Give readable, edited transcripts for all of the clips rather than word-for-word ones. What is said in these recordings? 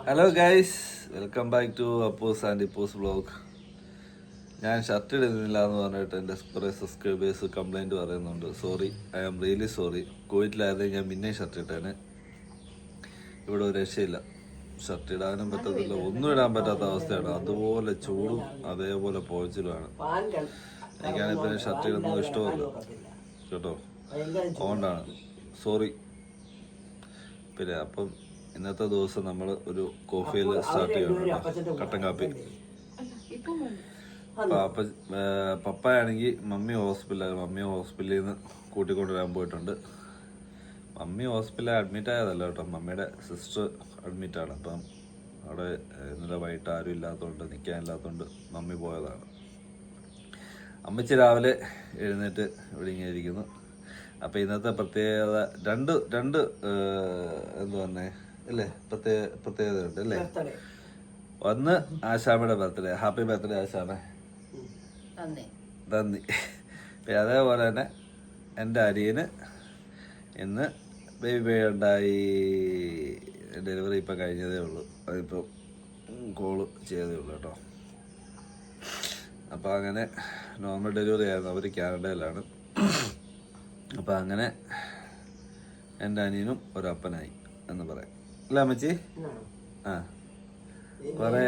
Hello guys, welcome back to Appoos and Ippoos vlog. ഞാൻ shirt ഇടുന്നില്ല എന്ന് പറഞ്ഞിട്ട് എൻ്റെ കുറേ സബ്സ്ക്രൈബേഴ്സ് കംപ്ലൈൻറ്റ് പറയുന്നുണ്ട്. Sorry, I am really sorry. കോവിഡിലായിരുന്നെങ്കിൽ ഞാൻ പിന്നെ ഷർട്ട് ഇട്ടേനെ. ഇവിടെ ഒരു രക്ഷയില്ല, ഷർട്ട് ഇടാനും പറ്റത്തില്ല, ഒന്നും ഇടാൻ പറ്റാത്ത അവസ്ഥയാണ്. അതുപോലെ ചൂടും അതേപോലെ പോയിച്ചിലുമാണ്. എനിക്കാണെങ്കിൽ പിന്നെ ഷർട്ട് ഇടുന്നത് ഇഷ്ടമല്ല കേട്ടോ, അതുകൊണ്ടാണ് സോറി. പിന്നെ അപ്പം ഇന്നത്തെ ദിവസം നമ്മൾ ഒരു കോഫിയിൽ സ്റ്റാർട്ട് ചെയ്യണം കേട്ടോ, കട്ടൻ കാപ്പി. അപ്പം പപ്പയാണെങ്കിൽ മമ്മി ഹോസ്പിറ്റലിൽ നിന്ന് കൂട്ടിക്കൊണ്ടുവരാൻ പോയിട്ടുണ്ട്. മമ്മി ഹോസ്പിറ്റലിൽ അഡ്മിറ്റ് ആയതല്ല കേട്ടോ, മമ്മിയുടെ സിസ്റ്റർ അഡ്മിറ്റാണ്. അപ്പം അവിടെ ഇന്നലെ വൈകിട്ട് ആരും ഇല്ലാത്തതുകൊണ്ട്, നിൽക്കാനില്ലാത്തതുകൊണ്ട് മമ്മി പോയതാണ്. അമ്മച്ചി രാവിലെ എഴുന്നേറ്റ് ഇവിടെ ഇങ്ങനെ ഇരിക്കുന്നു. അപ്പം ഇന്നത്തെ പ്രത്യേകത രണ്ട് എന്താ പറഞ്ഞേ അല്ലേ, പ്രത്യേകത ഉണ്ട് അല്ലേ. ഒന്ന് ആശാമയുടെ ബർത്ത്ഡേ, ഹാപ്പി ബർത്ത്ഡേ ആശാമേ, നന്ദി. പിന്നെ അതേപോലെ തന്നെ എൻ്റെ അനിയന് ഇന്ന് ബേബി ഉണ്ടായി. ഡെലിവറി ഇപ്പം കഴിഞ്ഞതേ ഉള്ളൂ, അതിപ്പോൾ കോള് ചെയ്തതേ ഉള്ളൂ കേട്ടോ. അപ്പോൾ അങ്ങനെ നോർമൽ ഡെലിവറി ആയിരുന്നു, അവർ കാനഡയിലാണ്. അപ്പം അങ്ങനെ എൻ്റെ അനിയനും ഒരപ്പനായി എന്ന് പറയാം അല്ല അമ്മച്ചി. ആ, കുറെ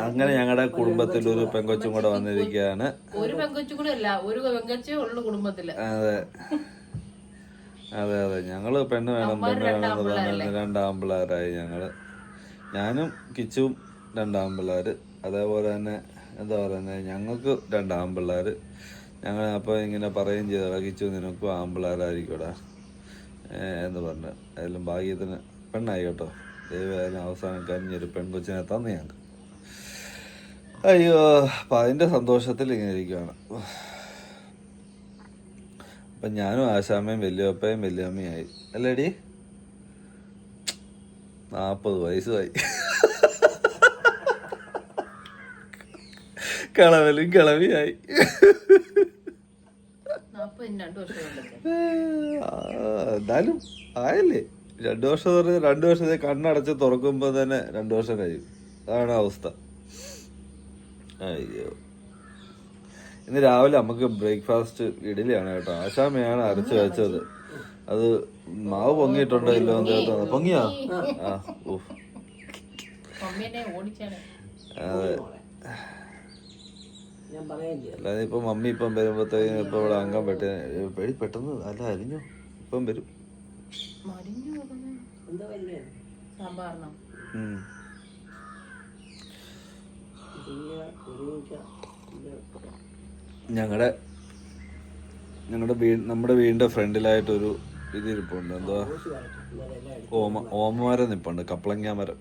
അങ്ങനെ ഞങ്ങളുടെ കുടുംബത്തിൽ ഒരു പെങ്കൊച്ചും കൂടെ വന്നിരിക്കുകയാണ്. അതെ അതെ, ഞങ്ങള് പെണ്ണ് വേണം എന്ന് പറഞ്ഞ രണ്ടാമ്പിള്ളേരായി ഞങ്ങള്. ഞാനും കിച്ചും രണ്ടാമ്പിള്ളേര്, അതേപോലെ തന്നെ എന്താ പറയുന്നത്, ഞങ്ങൾക്ക് രണ്ടാമ്പിള്ളേര്. ഞങ്ങൾ അപ്പോൾ ഇങ്ങനെ പറയുകയും ചെയ്തടാ, കിച്ചു നിനക്കും ആമ്പിള്ളേരായിരിക്കൂടാ എന്ന് പറഞ്ഞു. അതിലും ഭാഗ്യത്തിന് പെണ്ണായി കേട്ടോ. ദൈവം അവസാനം കനിഞ്ഞൊരു പെൺകൊച്ചിനെ തന്നു ഞങ്ങൾക്ക്. അയ്യോ, അപ്പം അതിൻ്റെ സന്തോഷത്തിൽ ഇങ്ങനെ ഇരിക്കുകയാണ്. അപ്പം ഞാനും ആശാമ്മയും വലിയപ്പയും വലിയമ്മയായി അല്ലേടി. 40 വയസ്സുമായി. കളവലും കളവിയായി. എന്നാലും ആയല്ലേ 2 വർഷം പറഞ്ഞ 2 വർഷത്തെ കണ്ണടച്ച് തുറക്കുമ്പോൾ തന്നെ 2 വർഷം കഴിയും. അതാണ് അവസ്ഥ. അയ്യോ, ഇന്ന് രാവിലെ നമുക്ക് ബ്രേക്ക്ഫാസ്റ്റ് ഇഡലിയാണ് കേട്ടോ. ആശാമയാണ് അരച്ച് വെച്ചത്. അത് മാവ് പൊങ്ങിയിട്ടുണ്ടോ ഇല്ലോ എന്ന് കേട്ടോ. പൊങ്ങിയാ? ആ, ഊഫ്. അതെ, അല്ലാതെ ഇപ്പം മമ്മി ഇപ്പം വരുമ്പോഴത്തേക്കും ഇപ്പം ഇവിടെ അംഗം പെട്ടെന്ന് അല്ല അരിഞ്ഞു ഇപ്പം വരും. നമ്മുടെ വീടിന്റെ ഫ്രണ്ടിലായിട്ടൊരു ഇതിരിപ്പുണ്ട്, എന്താ ഓമമരം നിപ്പുണ്ട്, കപ്പളങ്ങ മരം.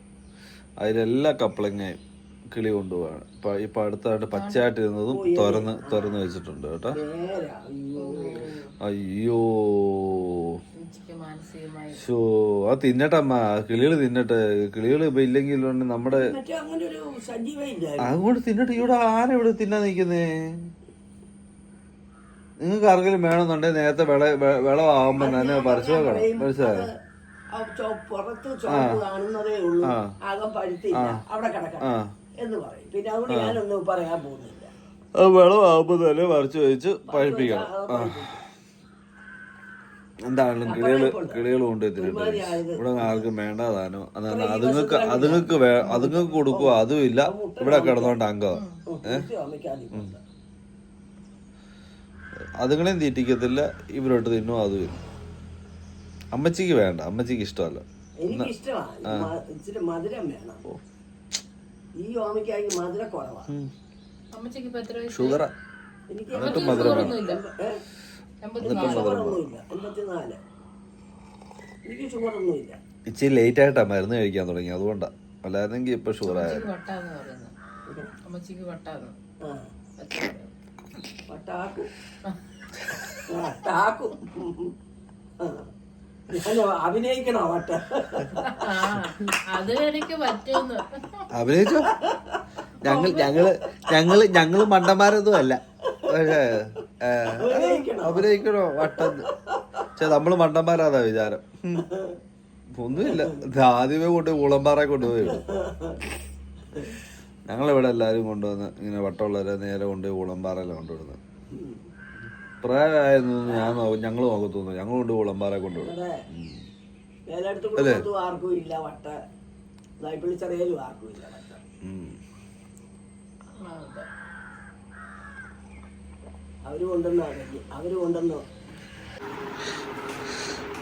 അതിലെല്ലാ കപ്പളങ്ങയും കിളി കൊണ്ടുപോവാണ്. ഇപ്പൊ അടുത്തായിട്ട് പച്ചയായിട്ടിരുന്നതും തുറന്ന് വെച്ചിട്ടുണ്ട് കേട്ടോ. അയ്യോ, അത് തിന്നട്ടമ്മ, കിളികള് തിന്നട്ടെ. കിളികള് ഇപ്പൊ ഇല്ലെങ്കിൽ നമ്മുടെ അതുകൊണ്ട് തിന്നട്ടെ. ഇവിടെ ആരാ ഇവിടെ തിന്നാൻ നിൽക്കുന്നേ? നിങ്ങൾക്ക് ആർക്കെങ്കിലും വേണമെന്നുണ്ടെങ്കിൽ നേരത്തെ വിളവാകുമ്പോ തന്നെ പറിച്ചു നോക്കണം, മനസ്സിലായോ? വിളവാകുമ്പോ തന്നെ പറിച്ചു വെച്ച് പഴിപ്പിക്കണം. എന്താണെങ്കിലും കിളികൾ കൊണ്ടുവരുന്നുണ്ട്. ഇവിടെ ആർക്കും വേണ്ടതാനോ അതുങ്ങൾക്ക് കൊടുക്കുക, അതുമില്ല. ഇവിടെ കിടന്നോണ്ട് അംഗം അതുങ്ങളെയും തീറ്റിക്കത്തില്ല, ഇവരോട്ട് തിന്നും, അതുമില്ല. അമ്മച്ചിക്ക് വേണ്ട, അമ്മച്ചിക്ക് ഇഷ്ടമല്ല. ഷുഗറാ, എന്നിട്ടും മധുരം വേണം. ഇച്ചിരി ലേറ്റ് ആയിട്ടാ മരുന്ന് കഴിക്കാൻ തുടങ്ങി, അതുകൊണ്ടാ. അല്ലായിരുന്നെങ്കിൽ ഇപ്പൊ ഷുഗറായ. അഭിനയിക്കണോ വട്ട? അഭിനയിച്ചോ? ഞങ്ങള് മണ്ടന്മാരൊന്നും അല്ല. അഭിനയിക്കണോ വട്ടം? നമ്മള് മണ്ടന്മാരാതാ വിചാരം. ഒന്നുമില്ല, ഇത് ആദ്യമേ കൊണ്ട് കുളമ്പാറ കൊണ്ടുപോയി ഇടും. ഞങ്ങളിവിടെ എല്ലാവരും കൊണ്ടുവന്ന് ഇങ്ങനെ വട്ടമുള്ളവരെ നേരെ കൊണ്ടുപോയി കുളമ്പാറയിലാണ് കൊണ്ടുവിടുന്നത്. പ്രായമായിരുന്നു ഞങ്ങൾ നോക്കത്തോന്നു, ഞങ്ങൾ കൊണ്ട് കുളമ്പാറ കൊണ്ടുവിടും. അല്ലേ?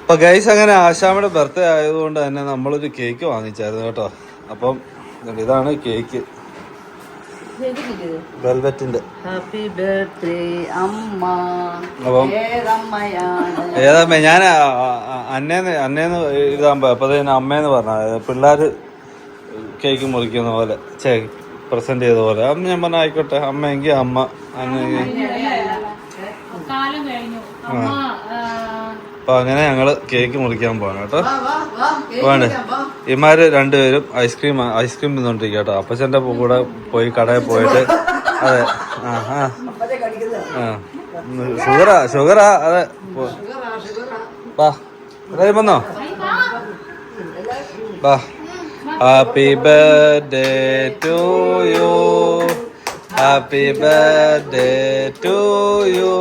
അപ്പൊ ഗൈസ്, അങ്ങനെ ആശാമ്മയുടെ ബർത്ത്ഡേ ആയതുകൊണ്ട് തന്നെ നമ്മളൊരു കേക്ക് വാങ്ങിച്ചായിരുന്നു കേട്ടോ. അപ്പം ഇതാണ് കേക്ക്, വെൽവെറ്റിന്റെ. ഹാപ്പി ബർത്ത്ഡേ അമ്മ. അപ്പം ഏതമ്മ? ഞാൻ അന്നേന്ന് ഇതാകുമ്പോ അപ്പൊ അമ്മേന്ന് പറഞ്ഞ പിള്ളേര് കേക്ക് മുറിക്കുന്ന പോലെ പ്രസന്റ് ചെയ്ത പോലെ ഞാൻ പറഞ്ഞ ആയിക്കോട്ടെ, അമ്മയെങ്കിൽ അമ്മ, അപ്പൊ അങ്ങനെ ഞങ്ങള് കേക്ക് മുറിക്കാൻ പോവാണ് കേട്ടോ. വേണ്ട, ഇമാര് രണ്ടുപേരും ഐസ്ക്രീം തിന്നോണ്ടിരിക്കുക കേട്ടോ. അപ്പച്ചന്റെ കൂടെ പോയി കടയിൽ പോയിട്ട്. അതെ, ഷുഗറാ അതെ. വാ, എല്ലാരും വന്നോ? വാ. Happy birthday to you, happy birthday to you,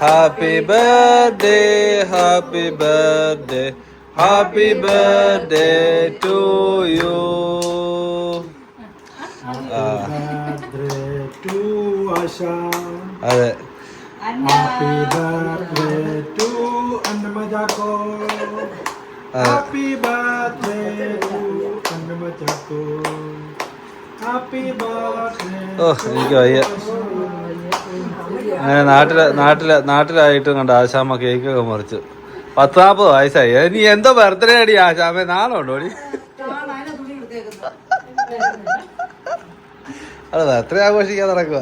happy birthday, happy birthday, happy birthday to you. അതെ, ഹാപ്പി ബർത്ത്ഡേ ടു അന്നമജാക്കോ, ഹാപ്പി ബർത്ത്ഡേ ടു അന്നമജാക്കോ, ഹാപ്പി ബർത്ത്ഡേ. ഓ, എനിക്ക് വയ്യ. അങ്ങനെ നാട്ടിലായിട്ടും കണ്ട ആശാമ്മ കേക്കൊക്കെ മുറിച്ചു. 40 വയസ്സായി. നീ എന്തോ ബർത്ത്ഡേ അടി ആശാമ്മ, നാളുണ്ടോ അടി? അത് ബർത്ത്ഡേ ആഘോഷിക്കാൻ നടക്കുക.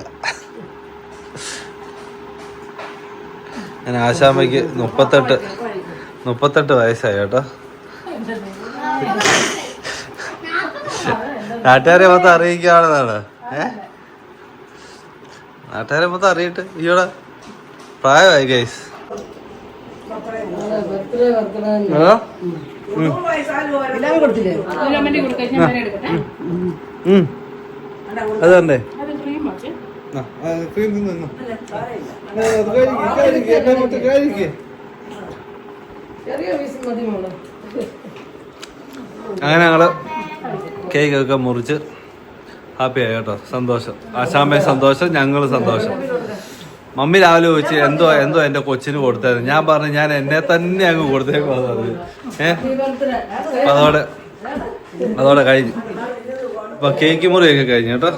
അങ്ങനെ ആശാമ്മയ്ക്ക് 38 വയസ്സായി കേട്ടോ. നാട്ടുകാരെ മൊത്തം അറിയിക്കുകയാണെന്നാണ്. നാട്ടുകാരെ മൊത്തം അറിയട്ടെ. ഈയോടെ പ്രായമായി ഗൈസ്. അതണ്ടേ അങ്ങനെ ഞങ്ങള് കേക്കൊക്കെ മുറിച്ച് ഹാപ്പി ആയി കേട്ടോ. സന്തോഷം, ആശാമ്മയെ സന്തോഷം, ഞങ്ങള് സന്തോഷം. മമ്മി രാവിലെ ചോദിച്ചു എന്തോ എന്റെ കൊച്ചിന് കൊടുത്തായിരുന്നു. ഞാൻ പറഞ്ഞു ഞാൻ എന്നെ തന്നെ അങ്ങ് കൊടുത്തേക്കോ. അതോടെ കഴിഞ്ഞു. അപ്പൊ കേക്ക് മുറിയൊക്കെ കഴിഞ്ഞു കേട്ടോ.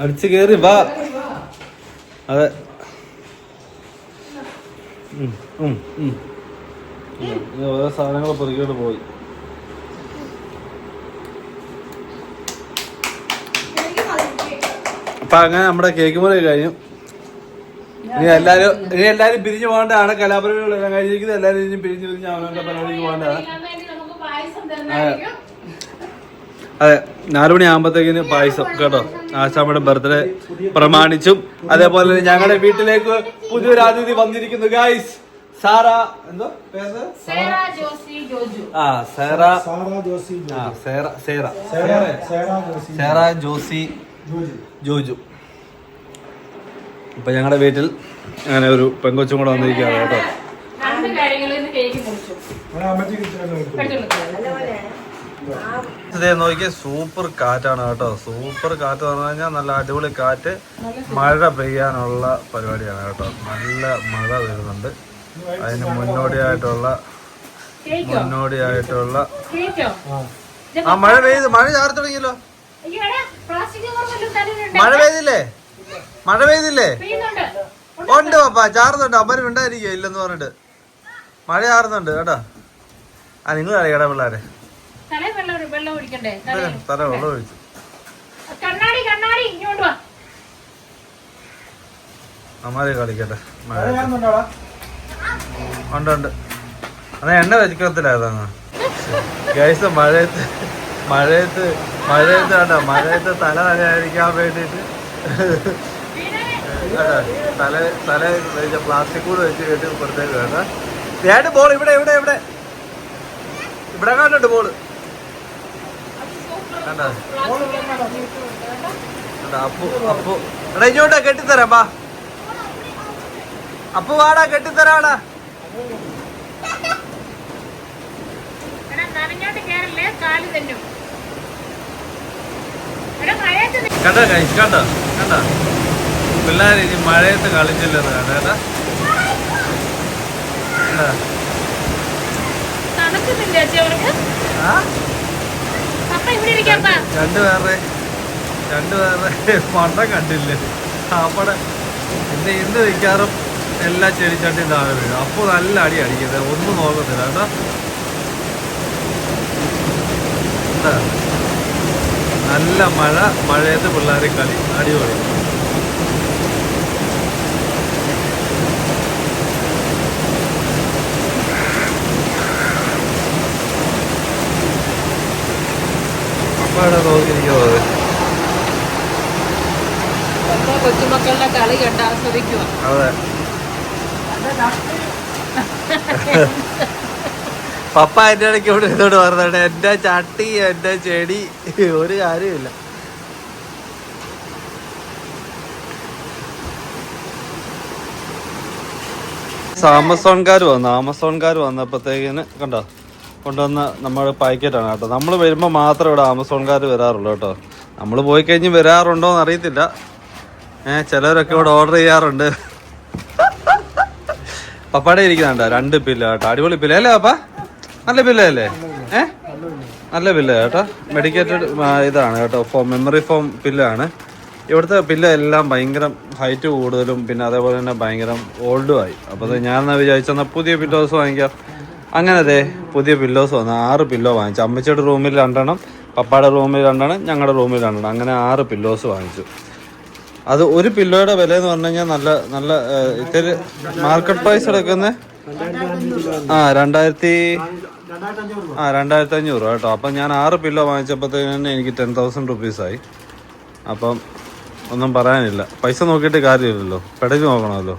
അടിച്ചു കേറി വാ. അതെ, ഓരോ സാധനങ്ങൾ പൊറുക്കിയോട്ട് പോയി. അപ്പൊ അങ്ങനെ നമ്മുടെ കേക്ക് മുറി കഴിഞ്ഞു. ഇനി എല്ലാരും പിരിഞ്ഞു പോകേണ്ടതാണ്. കലാപരിപാടികളെല്ലാം കഴിഞ്ഞിരിക്കുന്നത്. എല്ലാരും ഇനി പിരിഞ്ഞ് അവനവന്റെ പരിപാടിക്ക് പോകേണ്ടതാണ്. അതെ, 4 മണിയാകുമ്പോഴത്തേക്കിന് പായസം കേട്ടോ. ആശാമ്മയുടെ ബർത്ത്ഡേ പ്രമാണിച്ചും അതേപോലെ ഞങ്ങളുടെ വീട്ടിലേക്ക് പുതിയൊരു അതിഥി വന്നിരിക്കുന്നു ഗൈസ്. സാറ എന്തോ പേര്? സേറ ജോസി ജോജു. അപ്പൊ ഞങ്ങളുടെ വീട്ടിൽ അങ്ങനെ ഒരു പെങ്കൊച്ചും കൂടെ വന്നിരിക്കുകയാണ് കേട്ടോ. നോക്കിയ സൂപ്പർ കാറ്റാണ് കേട്ടോ. സൂപ്പർ കാറ്റ് പറഞ്ഞു കഴിഞ്ഞാൽ നല്ല അടിപൊളി കാറ്റ്. മഴ പെയ്യാനുള്ള പരിപാടിയാണ് കേട്ടോ. നല്ല മഴ വരുന്നുണ്ട്. അതിന് മുന്നോടിയായിട്ടുള്ള ആ മഴ ചാറി തുടങ്ങിയല്ലോ. മഴ പെയ്തില്ലേ? ഉണ്ട് പാപ്പാ, ചാറുന്നുണ്ട്. അമ്മരും ഉണ്ടായിരിക്കും ഇല്ലെന്ന് പറഞ്ഞിട്ട്. മഴ ചാറുന്നുണ്ട് കേട്ടോ. നിങ്ങൾ അറിയടാ പിള്ളേരെ. തല വെള്ളം ഒഴിച്ചു. അമ്മാരെ കളിക്കട്ടെ. ഉണ്ട്. അതെ എണ്ണ വെച്ചിക്കത്തില്ലായിരുന്നു ഗൈസ്. മഴയത്ത് തല നനയാതിരിക്കാൻ വേണ്ടിയിട്ട് തല പ്ലാസ്റ്റിക് കൂടെ വെച്ച് കെട്ടി പുറത്തേക്ക് വേണ്ട. ഞാൻ ബോൾ ഇവിടെ കണ്ടുണ്ട് ബോള് കണ്ടോ. അപ്പു എടാ ഇങ്ങോട്ടാ കെട്ടിത്തരാം വാ. അപ്പു വാടാ കെട്ടിത്തരാടാ. കണ്ടോ കഴിച്ച് കണ്ടോ പിള്ളേർ ഇനി മഴയത്ത് കളിച്ചില്ലെന്ന് കണ്ടേട്ടാ. രണ്ടുപേരുടെ മണ്ണം കണ്ടില്ലേ അവിടെ. ഇന്ന് മിക്കാറും എല്ലാ ചെടിച്ചട്ടി താഴെ വീഴും. അപ്പോൾ നല്ല അടി അടിക്കുന്നത് ഒന്നും നോക്കത്തില്ല കേട്ടോ. നല്ല മഴയത്ത് പിള്ളേരെ കളി അടിപൊളി. അപ്പാടെ നോക്കിയിരിക്കുന്നത് കൊച്ചുമക്കളുടെ കളി കണ്ട് ആസ്വദിക്കുക. അതെ. പപ്പ എൻ്റെ ഇടയ്ക്ക് ഇവിടെ ഇതോട് പറഞ്ഞാണ് എൻ്റെ ചട്ടി എൻ്റെ ചെടി ഒരു കാര്യമില്ല. ആമസോൺകാർ വന്നപ്പോഴത്തേക്കിന് കണ്ടോ കൊണ്ടുവന്ന നമ്മുടെ പാക്കറ്റാണ് കേട്ടോ. നമ്മൾ വരുമ്പോൾ മാത്രം ഇവിടെ ആമസോൺകാർ വരാറുള്ളൂ കേട്ടോ. നമ്മൾ പോയി കഴിഞ്ഞ് വരാറുണ്ടോ എന്ന് അറിയത്തില്ല. ചിലരൊക്കെ ഇവിടെ ഓർഡർ ചെയ്യാറുണ്ട്. പപ്പാടെ ഇരിക്കുന്നുണ്ടോ 2 പില്ല കേട്ടോ. അടിപൊളി പില്ല അല്ലേ പപ്പ? നല്ല പില്ലല്ലേ? നല്ല പില്ല കേട്ടോ. മെഡിക്കേറ്റഡ് ഇതാണ് കേട്ടോ. മെമ്മറി ഫോം പില്ലാണ്. ഇവിടുത്തെ പില്ല എല്ലാം ഭയങ്കര ഹൈറ്റ് കൂടുതലും പിന്നെ അതേപോലെ തന്നെ ഭയങ്കര ഓൾഡും ആയി. അപ്പോൾ ഞാൻ വിചാരിച്ചെന്നാൽ പുതിയ പില്ലോസ് വാങ്ങിക്കാം. അങ്ങനെ അതെ പുതിയ പില്ലോസ് വന്നു. 6 പില്ലോ വാങ്ങിച്ചു. അമ്മച്ചിയുടെ റൂമിൽ 2 പപ്പായുടെ റൂമിൽ 2 ഞങ്ങളുടെ റൂമിൽ 2 അങ്ങനെ 6 പില്ലോസ് വാങ്ങിച്ചു. അത് ഒരു പില്ലോയുടെ വില എന്ന് പറഞ്ഞു കഴിഞ്ഞാൽ നല്ല നല്ല ഇത്തിരി മാർക്കറ്റ് പ്രൈസ് എടുക്കുന്ന 2500 കേട്ടോ. അപ്പം ഞാൻ 6 പില്ലോ വാങ്ങിച്ചപ്പോഴത്തേന് എനിക്ക് 10,000 റുപ്പീസായി. അപ്പം ഒന്നും പറയാനില്ല. പൈസ നോക്കിയിട്ട് കാര്യമില്ലല്ലോ, പെടലി നോക്കണമല്ലോ.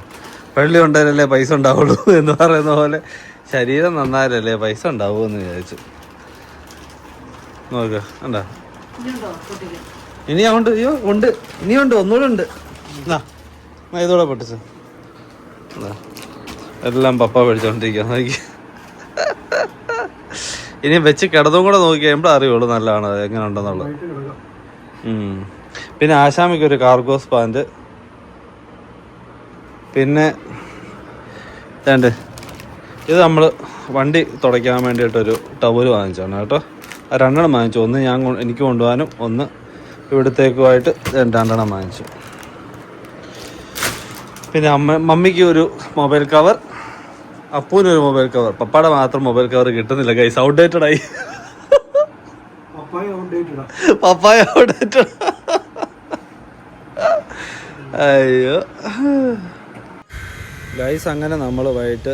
പെടലി ഉണ്ടായാലല്ലേ പൈസ ഉണ്ടാവുള്ളൂ എന്ന് പറയുന്ന പോലെ ശരീരം നന്നായാലല്ലേ പൈസ ഉണ്ടാവുമെന്ന് വിചാരിച്ചു. നോക്ക എന്താ ഇനി ഉണ്ട്. അയ്യോ ഉണ്ട്, ഇനിയുണ്ട്, ഒന്നുകൂടെ ഉണ്ട്. ഇതോടെ പൊട്ടിച്ച് എല്ലാം പപ്പ പഠിച്ചോണ്ടിരിക്കുക. നോക്കി ഇനി വെച്ച് കിടന്നും കൂടെ നോക്കി കഴിയുമ്പോൾ അറിയുള്ളൂ നല്ലതാണ് എങ്ങനെ ഉണ്ടെന്നുള്ളത്. പിന്നെ ആശാമിക്ക് ഒരു കാർഗോസ് പാൻറ്. പിന്നെ ഇത് നമ്മൾ വണ്ടി തുടയ്ക്കാൻ വേണ്ടിയിട്ടൊരു ടവല് വാങ്ങിച്ചാണ് കേട്ടോ. 2 വാങ്ങിച്ചു. ഒന്ന് എനിക്ക് കൊണ്ടുപോകാനും ഒന്ന് ഇവിടത്തേക്കുമായിട്ട് 2 വാങ്ങിച്ചു. പിന്നെ മമ്മിക്ക് ഒരു മൊബൈൽ കവർ, അപ്പൂനൊരു മൊബൈൽ കവർ. പപ്പാടെ മാത്രം മൊബൈൽ കവർ കിട്ടുന്നില്ല ഗൈസ്. ഔട്ട്ഡേറ്റഡ് ആയി. പപ്പായ ഔട്ട്ഡേറ്റഡ്. അയ്യോ ഗൈസ്. അങ്ങനെ നമ്മൾ വൈകിട്ട്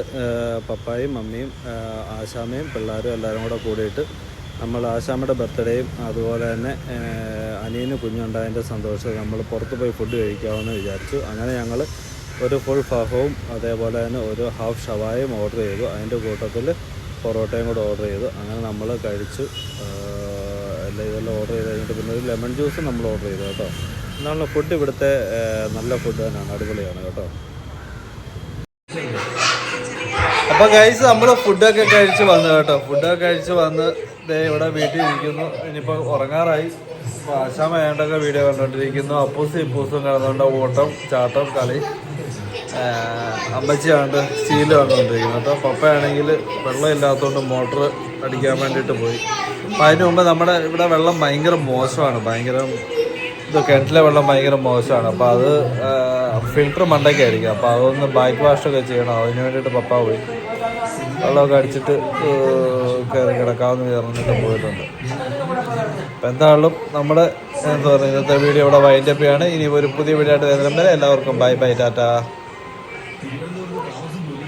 പപ്പായും മമ്മിയും ആശാമയും പിള്ളേരും എല്ലാവരും കൂടെ കൂടിയിട്ട് നമ്മൾ ആശാമ്മയുടെ ബർത്ത്ഡേയും അതുപോലെ തന്നെ അനിയന് കുഞ്ഞുണ്ടായതിൻ്റെ സന്തോഷം നമ്മൾ പുറത്ത് പോയി ഫുഡ് കഴിക്കാമെന്ന് വിചാരിച്ചു. അങ്ങനെ ഞങ്ങൾ ഒരു ഫുൾ ഫഹവും അതേപോലെ തന്നെ ഒരു ഹാഫ് ഷവായും ഓർഡർ ചെയ്തു. അതിൻ്റെ കൂട്ടത്തിൽ പൊറോട്ടയും കൂടെ ഓർഡർ ചെയ്തു. അങ്ങനെ നമ്മൾ കഴിച്ചു. ഇതെല്ലാം ഓർഡർ ചെയ്ത് കഴിഞ്ഞിട്ട് പിന്നെ ഒരു ലെമൺ ജ്യൂസ് നമ്മൾ ഓർഡർ ചെയ്തു കേട്ടോ. എന്താണ് ഫുഡ് ഇവിടുത്തെ നല്ല ഫുഡ് തന്നെയാണ്, അടിപൊളിയാണ് കേട്ടോ. അപ്പോൾ ഗൈസ് നമ്മൾ ഫുഡൊക്കെ കഴിച്ച് വന്നു കേട്ടോ. ഫുഡൊക്കെ കഴിച്ച് വന്ന് ഇവിടെ വീട്ടിൽ ഇരിക്കുന്നു. ഇനിയിപ്പോൾ ഉറങ്ങാറായി. അപ്പോൾ ആശാമ വേണ്ടൊക്കെ വീഡിയോ കണ്ടുകൊണ്ടിരിക്കുന്നു. അപ്പൂസും ഇപ്പൂസും കിടന്നുകൊണ്ട് ഓട്ടം ചാട്ടം കളി. അമ്മച്ചിയാണ്ട് സ്റ്റീല് കണ്ടുകൊണ്ടിരിക്കുന്നു കേട്ടോ. പപ്പയാണെങ്കിൽ വെള്ളം ഇല്ലാത്തതുകൊണ്ട് മോട്ടർ അടിക്കാൻ വേണ്ടിയിട്ട് പോയി. അപ്പം അതിന് മുമ്പ് നമ്മുടെ ഇവിടെ വെള്ളം ഭയങ്കര മോശമാണ്. കിണറ്റിലെ വെള്ളം ഭയങ്കര മോശമാണ്. അപ്പോൾ അത് ഫിൽറ്റർ മണ്ടയ്ക്കായിരിക്കും. അപ്പോൾ അതൊന്ന് ബാക്ക് വാഷൊക്കെ ചെയ്യണം. അതിന് വേണ്ടിയിട്ട് പപ്പ പോയി വെള്ളമൊക്കെ അടിച്ചിട്ട് കയറി കിടക്കാമെന്ന് പറഞ്ഞിട്ട് പോയിട്ടുണ്ട്. അപ്പം എന്തായാലും നമ്മുടെ എന്താ പറയുക ഇന്നത്തെ വീഡിയോ ഇവിടെ വൈൻഡപ്പ് ചെയ്യാണ്. ഇനി ഒരു പുതിയ വീഡിയോ ആയിട്ട് വരുന്നതിന് എല്ലാവർക്കും ബൈ ബൈ ടാറ്റാ.